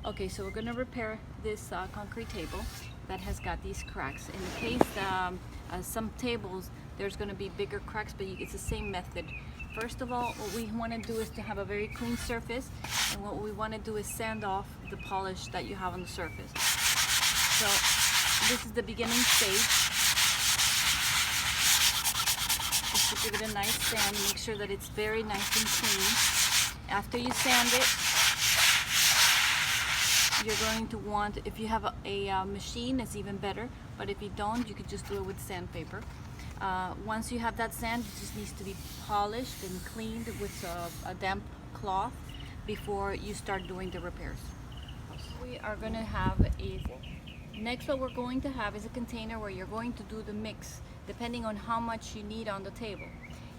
Okay, so we're going to repair this concrete table that has got these cracks. In the case some tables, there's going to be bigger cracks, but it's the same method. First of all, what we want to do is to have a very clean surface, and what we want to do is sand off the polish that you have on the surface. So this is the beginning stage. Just to give it a nice sand, make sure that it's very nice and clean. After you sand it, you're going to want, if you have a machine, it's even better, but if you don't, you could just do it with sandpaper. Once you have that sand, it just needs to be polished and cleaned with a damp cloth before you start doing the repairs. We are going to have next what we're going to have is a container where you're going to do the mix, depending on how much you need on the table.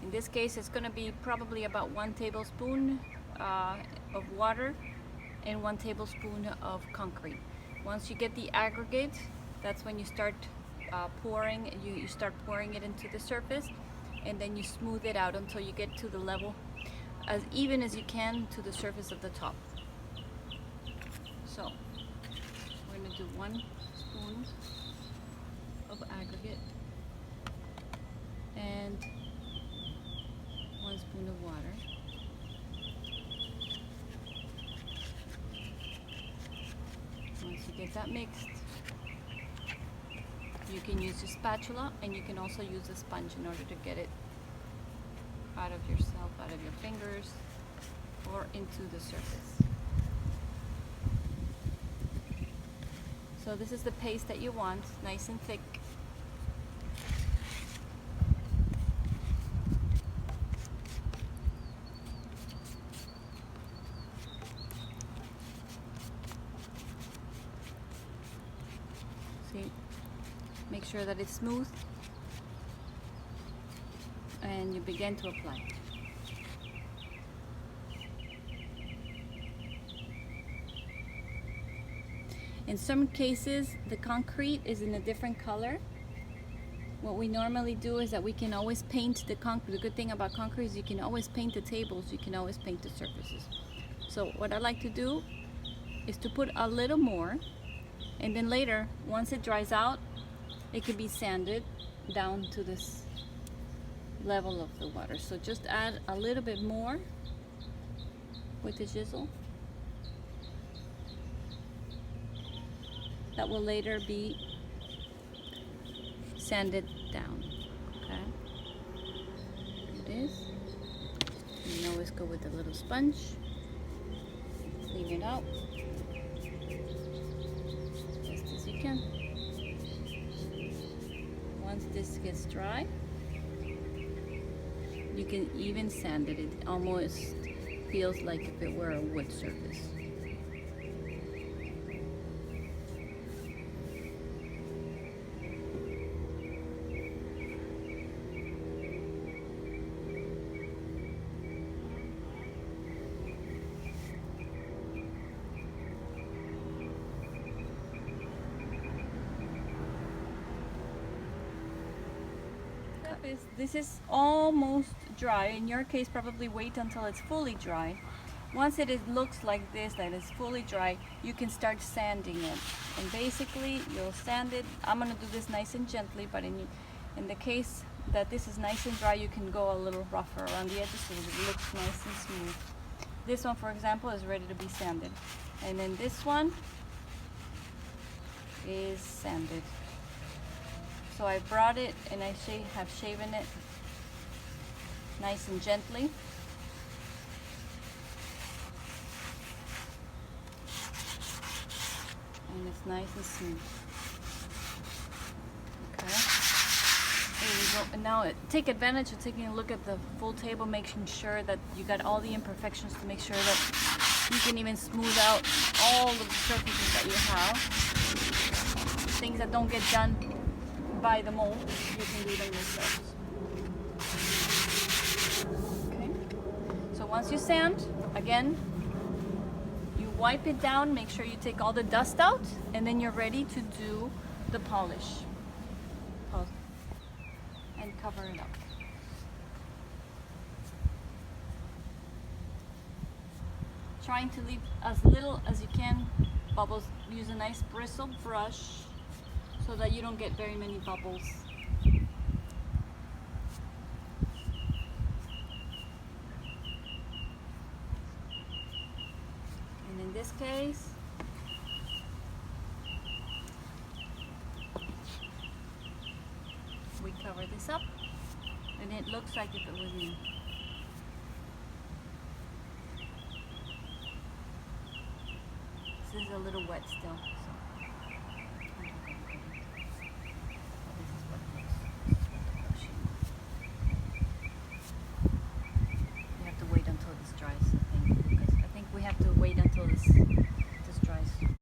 In this case, it's going to be probably about 1 tablespoon of water and 1 tablespoon of concrete. Once you get the aggregate, that's when you start pouring. You start pouring it into the surface, and then you smooth it out until you get to the level as even as you can to the surface of the top. So we're going to do 1 spoon of aggregate and 1 spoon of water. Once you get that mixed, you can use a spatula, and you can also use a sponge in order to get it out of yourself, out of your fingers, or into the surface. So this is the paste that you want, nice and thick. See, make sure that it's smooth, and you begin to apply. In some cases, the concrete is in a different color. What we normally do is that we can always paint the concrete. The good thing about concrete is you can always paint the tables, you can always paint the surfaces. So what I like to do is to put a little more, and then later, once it dries out, it can be sanded down to this level of the water. So just add a little bit more with the chisel. That will later be sanded down. Okay, it is. You can always go with a little sponge, clean it out as best as you can. Once this gets dry, you can even sand it. It almost feels like if it were a wood surface. This is almost dry. In your case, probably wait until it's fully dry. Once it looks like this, that it's fully dry, you can start sanding it. And basically, you'll sand it. I'm going to do this nice and gently, but in the case that this is nice and dry, you can go a little rougher around the edges so it looks nice and smooth. This one, for example, is ready to be sanded. And then this one is sanded. So I brought it and I have shaven it nice and gently. And it's nice and smooth. Okay. There you go. And now take advantage of taking a look at the full table, making sure that you got all the imperfections, to make sure that you can even smooth out all of the surfaces that you have. Things that don't get done by the mold, you can do them yourselves. Okay. So once you sand, again, you wipe it down, make sure you take all the dust out, and then you're ready to do the polish. Pause. And cover it up. Trying to leave as little as you can bubbles, use a nice bristle brush so that you don't get very many bubbles. And in this case, we cover this up and it looks like if it was new. This is a little wet still.